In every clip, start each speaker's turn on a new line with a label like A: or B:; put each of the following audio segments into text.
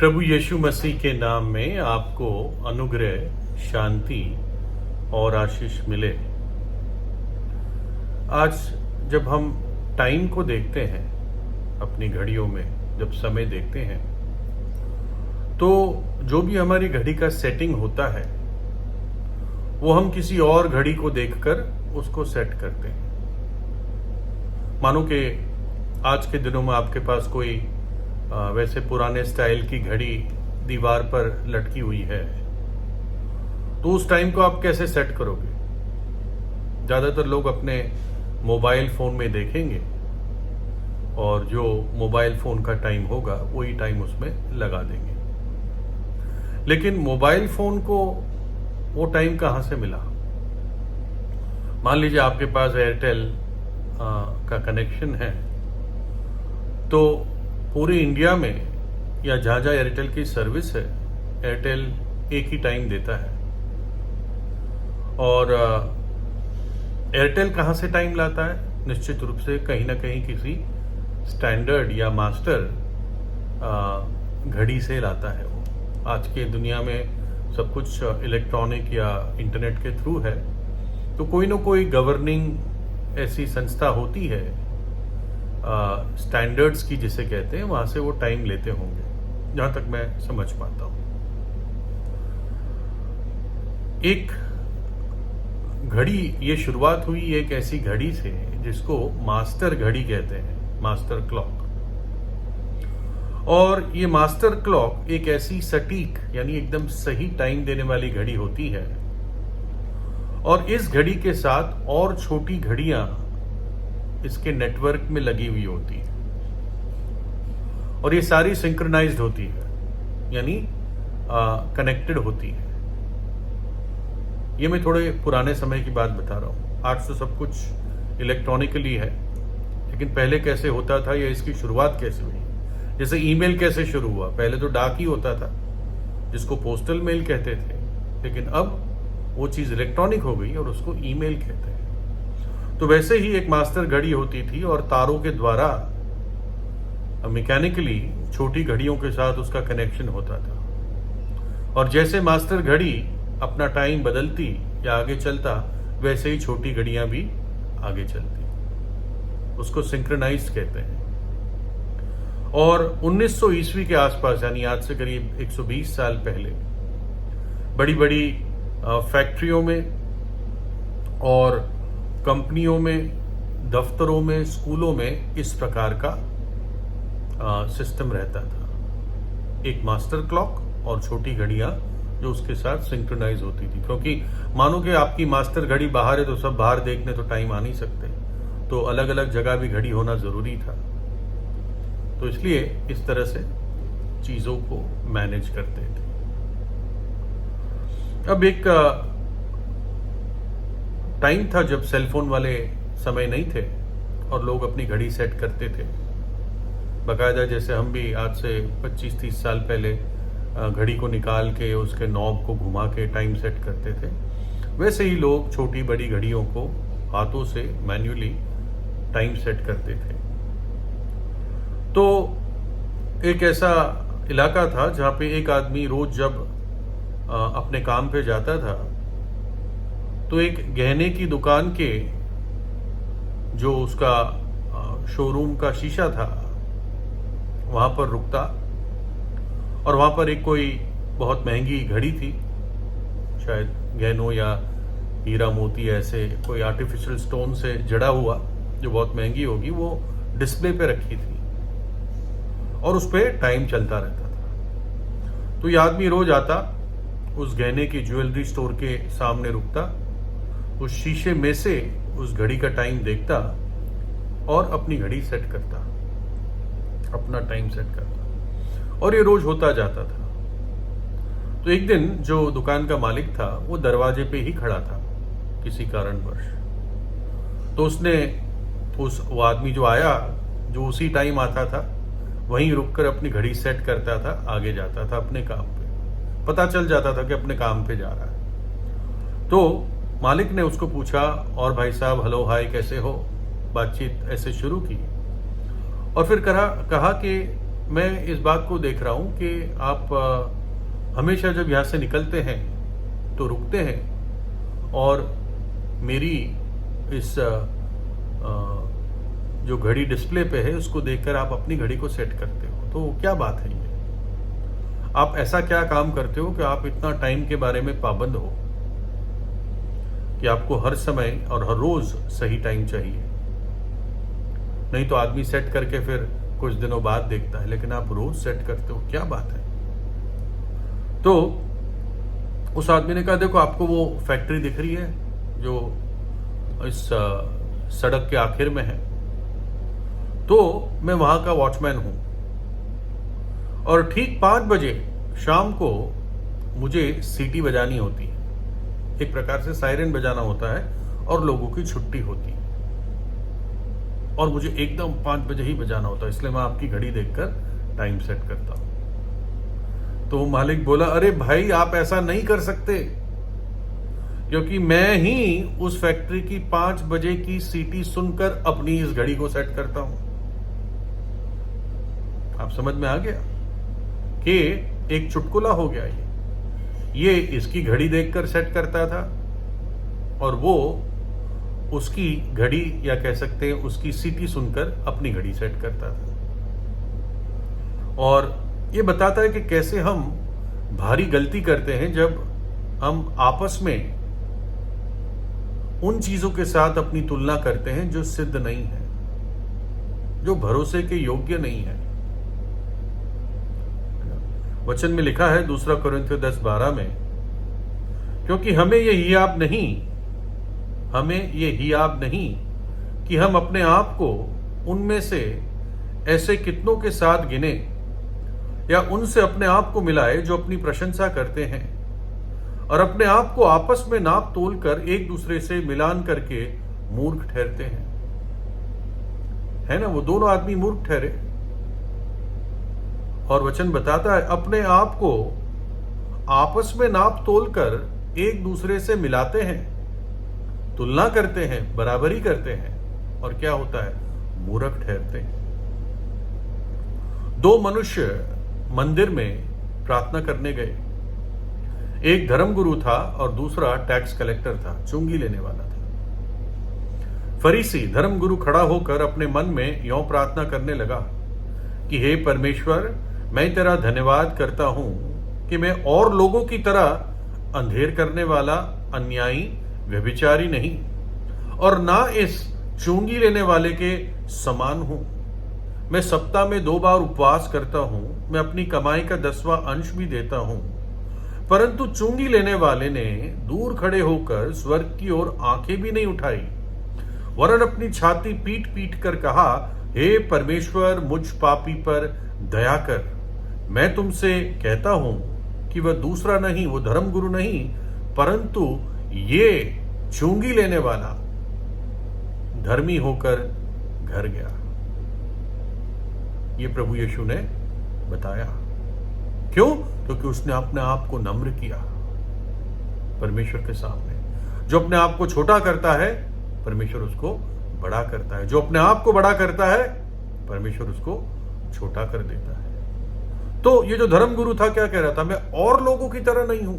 A: प्रभु यीशु मसीह के नाम में आपको अनुग्रह, शांति और आशीष मिले। आज जब हम टाइम को देखते हैं, अपनी घड़ियों में जब समय देखते हैं, तो जो भी हमारी घड़ी का सेटिंग होता है वो हम किसी और घड़ी को देखकर उसको सेट करते हैं। मानो कि आज के दिनों में आपके पास कोई वैसे पुराने स्टाइल की घड़ी दीवार पर लटकी हुई है, तो उस टाइम को आप कैसे सेट करोगे? ज़्यादातर लोग अपने मोबाइल फ़ोन में देखेंगे और जो मोबाइल फ़ोन का टाइम होगा वही टाइम उसमें लगा देंगे। लेकिन मोबाइल फ़ोन को वो टाइम कहाँ से मिला? मान लीजिए आपके पास एयरटेल का कनेक्शन है, तो पूरे इंडिया में या जहाँ जहाँ एयरटेल की सर्विस है, एयरटेल एक ही टाइम देता है। और एयरटेल कहाँ से टाइम लाता है? निश्चित रूप से कहीं ना कहीं किसी स्टैंडर्ड या मास्टर घड़ी से लाता है। वो आज के दुनिया में सब कुछ इलेक्ट्रॉनिक या इंटरनेट के थ्रू है, तो कोई ना कोई गवर्निंग ऐसी संस्था होती है, स्टैंडर्ड्स की जिसे कहते हैं, वहां से वो टाइम लेते होंगे, जहां तक मैं समझ पाता हूं। एक घड़ी, ये शुरुआत हुई एक ऐसी घड़ी से जिसको मास्टर घड़ी कहते हैं, मास्टर क्लॉक। और ये मास्टर क्लॉक एक ऐसी सटीक यानी एकदम सही टाइम देने वाली घड़ी होती है, और इस घड़ी के साथ और छोटी घड़ियां इसके नेटवर्क में लगी हुई होती है, और ये सारी सिंक्रोनाइज्ड होती है, यानी कनेक्टेड होती है। ये मैं थोड़े पुराने समय की बात बता रहा हूँ। आज तो सब कुछ इलेक्ट्रॉनिकली है, लेकिन पहले कैसे होता था या इसकी शुरुआत कैसे हुई? जैसे ईमेल कैसे शुरू हुआ? पहले तो डाक ही होता था जिसको पोस्टल मेल कहते थे, लेकिन अब वो चीज़ इलेक्ट्रॉनिक हो गई और उसको ईमेल कहते हैं। तो वैसे ही एक मास्टर घड़ी होती थी, और तारों के द्वारा मैकेनिकली छोटी घड़ियों के साथ उसका कनेक्शन होता था। और जैसे मास्टर घड़ी अपना टाइम बदलती या आगे चलता, वैसे ही छोटी घड़ियां भी आगे चलती। उसको सिंक्रोनाइज कहते हैं। और 1900 ईस्वी के आसपास, यानी आज से करीब 120 साल पहले, बड़ी बड़ी फैक्ट्रियों में और कंपनियों में, दफ्तरों में, स्कूलों में इस प्रकार का सिस्टम रहता था। एक मास्टर क्लॉक और छोटी घड़ियां जो उसके साथ सिंक्रोनाइज होती थी। क्योंकि मानो कि आपकी मास्टर घड़ी बाहर है, तो सब बाहर देखने तो टाइम आ नहीं सकते, तो अलग अलग जगह भी घड़ी होना जरूरी था। तो इसलिए इस तरह से चीजों को मैनेज करते थे। अब एक टाइम था जब सेलफोन वाले समय नहीं थे और लोग अपनी घड़ी सेट करते थे बाकायदा। जैसे हम भी आज से 25-30 साल पहले घड़ी को निकाल के उसके नॉब को घुमा के टाइम सेट करते थे, वैसे ही लोग छोटी बड़ी घड़ियों को हाथों से मैन्युअली टाइम सेट करते थे। तो एक ऐसा इलाका था जहाँ पे एक आदमी रोज जब अपने काम पे जाता था, तो एक गहने की दुकान के जो उसका शोरूम का शीशा था, वहां पर रुकता, और वहां पर एक कोई बहुत महंगी घड़ी थी, शायद गहनों या हीरा मोती ऐसे कोई आर्टिफिशियल स्टोन से जड़ा हुआ, जो बहुत महंगी होगी, वो डिस्प्ले पे रखी थी और उस पर टाइम चलता रहता था। तो ये आदमी रोज आता, उस गहने की ज्वेलरी स्टोर के सामने रुकता, उस शीशे में से उस घड़ी का टाइम देखता और अपनी घड़ी सेट करता, अपना टाइम सेट करता, और ये रोज होता जाता था। तो एक दिन जो दुकान का मालिक था वो दरवाजे पे ही खड़ा था किसी कारणवश। तो उसने वो आदमी जो आया, जो उसी टाइम आता था, वहीं रुककर अपनी घड़ी सेट करता था, आगे जाता था अपने काम पे। पता चल जाता था कि अपने काम पे जा रहा है। तो मालिक ने उसको पूछा, और भाई साहब, हेलो, हाय, कैसे हो? बातचीत ऐसे शुरू की, और फिर कहा कि मैं इस बात को देख रहा हूं कि आप हमेशा जब यहाँ से निकलते हैं तो रुकते हैं और मेरी इस जो घड़ी डिस्प्ले पे है उसको देखकर आप अपनी घड़ी को सेट करते हो। तो क्या बात है ये? आप ऐसा क्या काम करते हो कि आप इतना टाइम के बारे में पाबंद हो कि आपको हर समय और हर रोज सही टाइम चाहिए? नहीं तो आदमी सेट करके फिर कुछ दिनों बाद देखता है, लेकिन आप रोज सेट करते हो, क्या बात है? तो उस आदमी ने कहा, देखो आपको वो फैक्ट्री दिख रही है जो इस सड़क के आखिर में है, तो मैं वहां का वॉचमैन हूं और ठीक 5 बजे शाम को मुझे सीटी बजानी होती है, एक प्रकार से सायरन बजाना होता है और लोगों की छुट्टी होती है और मुझे एकदम 5 बजे ही बजाना होता है, इसलिए मैं आपकी घड़ी देखकर टाइम सेट करता हूं। तो मालिक बोला, अरे भाई आप ऐसा नहीं कर सकते, क्योंकि मैं ही उस फैक्ट्री की 5 बजे की सीटी सुनकर अपनी इस घड़ी को सेट करता हूं। आप समझ में आ गया कि एक चुटकुला हो गया। ये इसकी घड़ी देखकर सेट करता था और वो उसकी घड़ी, या कह सकते हैं उसकी सीटी सुनकर अपनी घड़ी सेट करता था। और ये बताता है कि कैसे हम भारी गलती करते हैं जब हम आपस में उन चीजों के साथ अपनी तुलना करते हैं जो सिद्ध नहीं है, जो भरोसे के योग्य नहीं है। वचन में लिखा है 2 कोरिन्थियों 10:12 में, क्योंकि हमें ये हियाब नहीं कि हम अपने आप को उनमें से ऐसे कितनों के साथ गिने या उनसे अपने आप को मिलाए जो अपनी प्रशंसा करते हैं और अपने आप को आपस में नाप तोल कर एक दूसरे से मिलान करके मूर्ख ठहरते हैं। है ना, वो दोनों आदमी मूर्ख ठहरे। और वचन बताता है अपने आप को आपस में नाप तोल कर एक दूसरे से मिलाते हैं, तुलना करते हैं, बराबरी करते हैं, और क्या होता है? मूर्ख ठहरते हैं। 2 मनुष्य मंदिर में प्रार्थना करने गए। एक धर्मगुरु था और दूसरा टैक्स कलेक्टर था, चुंगी लेने वाला था। फरीसी धर्मगुरु खड़ा होकर अपने मन में यों प्रार्थना करने लगा कि हे परमेश्वर, मैं तेरा धन्यवाद करता हूं कि मैं और लोगों की तरह अंधेर करने वाला, अन्यायी, व्यभिचारी नहीं और ना इस चुंगी लेने वाले के समान हूं। मैं सप्ताह में 2 बार उपवास करता हूं, मैं अपनी कमाई का 10वां अंश भी देता हूं। परंतु चुंगी लेने वाले ने दूर खड़े होकर स्वर्ग की ओर आंखें भी नहीं उठाई, वरन अपनी छाती पीट पीट कर कहा, हे परमेश्वर, मुझ पापी पर दया कर। मैं तुमसे कहता हूं कि वह दूसरा नहीं, वो धर्मगुरु नहीं, परंतु ये चुंगी लेने वाला धर्मी होकर घर गया। ये प्रभु यीशु ने बताया। क्यों? क्योंकि उसने अपने आप को नम्र किया परमेश्वर के सामने। जो अपने आप को छोटा करता है, परमेश्वर उसको बड़ा करता है। जो अपने आप को बड़ा करता है, परमेश्वर उसको छोटा कर देता है। तो ये जो धर्मगुरु था, क्या कह रहा था? मैं और लोगों की तरह नहीं हूं,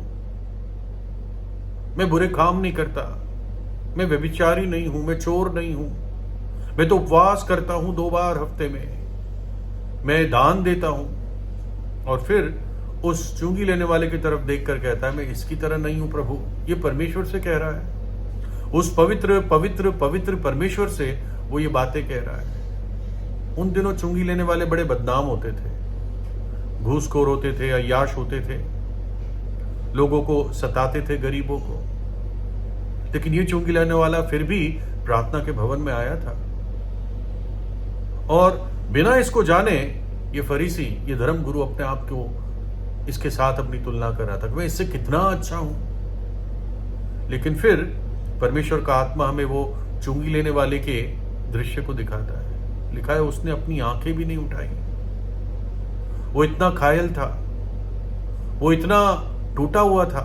A: मैं बुरे काम नहीं करता, मैं व्यभिचारी नहीं हूं, मैं चोर नहीं हूं, मैं तो उपवास करता हूं 2 बार हफ्ते में, मैं दान देता हूं। और फिर उस चुंगी लेने वाले की तरफ देखकर कहता है, मैं इसकी तरह नहीं हूं प्रभु। ये परमेश्वर से कह रहा है, उस पवित्र पवित्र पवित्र परमेश्वर से वो ये बातें कह रहा है। उन दिनों चुंगी लेने वाले बड़े बदनाम होते थे, घूसखोर होते थे, अय्याश होते थे, लोगों को सताते थे, गरीबों को। लेकिन ये चुंगी लेने वाला फिर भी प्रार्थना के भवन में आया था और बिना इसको जाने ये फरीसी, ये धर्मगुरु अपने आप को इसके साथ अपनी तुलना कर रहा था कि मैं इससे कितना अच्छा हूं। लेकिन फिर परमेश्वर का आत्मा हमें वो चुंगी लेने वाले के दृश्य को दिखाता है। लिखा है उसने अपनी आंखें भी नहीं उठाई। वो इतना घायल था, वो इतना टूटा हुआ था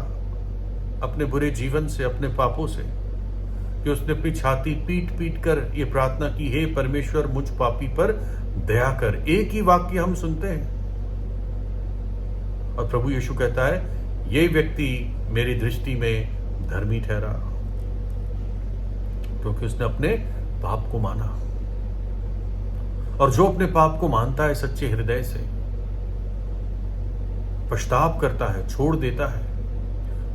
A: अपने बुरे जीवन से, अपने पापों से, कि उसने अपनी छाती पीट पीट कर ये प्रार्थना की, हे परमेश्वर मुझ पापी पर दया कर। एक ही वाक्य हम सुनते हैं और प्रभु यीशु कहता है ये व्यक्ति मेरी दृष्टि में धर्मी ठहरा, क्योंकि उसने अपने पाप को माना। और जो अपने पाप को मानता है सच्चे हृदय से, पश्चाताप करता है, छोड़ देता है,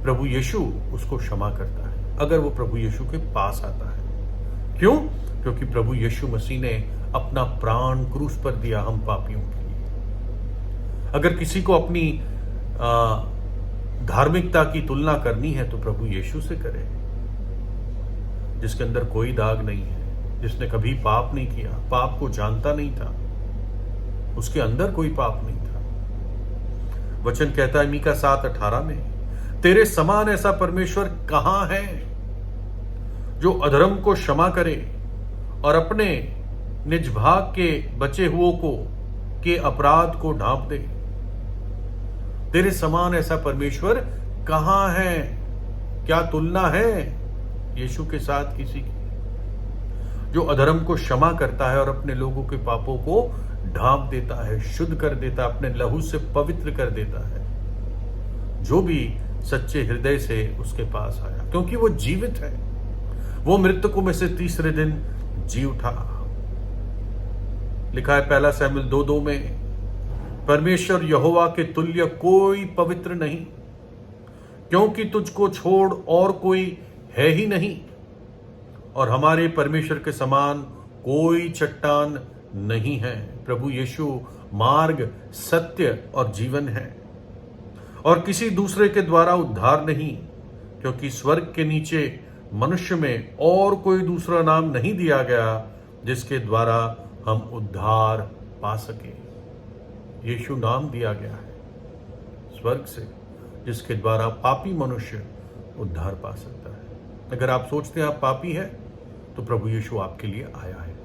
A: प्रभु यीशु उसको क्षमा करता है, अगर वो प्रभु यीशु के पास आता है। क्यों? क्योंकि प्रभु यीशु मसीह ने अपना प्राण क्रूस पर दिया हम पापियों के लिए। अगर किसी को अपनी धार्मिकता की तुलना करनी है तो प्रभु यीशु से करे, जिसके अंदर कोई दाग नहीं है, जिसने कभी पाप नहीं किया, पाप को जानता नहीं था, उसके अंदर कोई पाप नहीं था। वचन कहता है मीका 7:18 में, तेरे समान ऐसा परमेश्वर कहां है जो अधर्म को क्षमा करे और अपने निज भाग के बचे हुओं को के अपराध को ढांप दे। तेरे समान ऐसा परमेश्वर कहां है? क्या तुलना है यीशु के साथ किसी की? जो अधर्म को क्षमा करता है और अपने लोगों के पापों को ढांप देता है, शुद्ध कर देता है, अपने लहू से पवित्र कर देता है, जो भी सच्चे हृदय से उसके पास आया, क्योंकि वो जीवित है। वो मृतकों में से तीसरे दिन जी उठा। लिखा है 1 शमूएल 2:2 में, परमेश्वर यहोवा के तुल्य कोई पवित्र नहीं, क्योंकि तुझको छोड़ और कोई है ही नहीं, और हमारे परमेश्वर के समान कोई चट्टान नहीं है। प्रभु यीशु मार्ग, सत्य और जीवन है, और किसी दूसरे के द्वारा उद्धार नहीं, क्योंकि स्वर्ग के नीचे मनुष्य में और कोई दूसरा नाम नहीं दिया गया जिसके द्वारा हम उद्धार पा सके। यीशु नाम दिया गया है स्वर्ग से, जिसके द्वारा पापी मनुष्य उद्धार पा सकता है। अगर आप सोचते हैं आप पापी हैं, तो प्रभु यीशु आपके लिए आया है।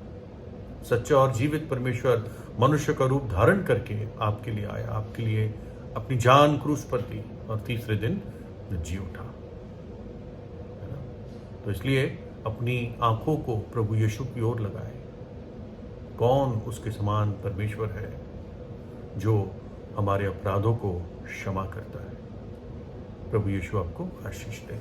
A: सच्चा और जीवित परमेश्वर मनुष्य का रूप धारण करके आपके लिए आया, आपके लिए अपनी जान क्रूस पर दी और तीसरे दिन जी उठा। तो इसलिए अपनी आंखों को प्रभु यीशु की ओर लगाए। कौन उसके समान परमेश्वर है जो हमारे अपराधों को क्षमा करता है। प्रभु यीशु आपको आशीष दे।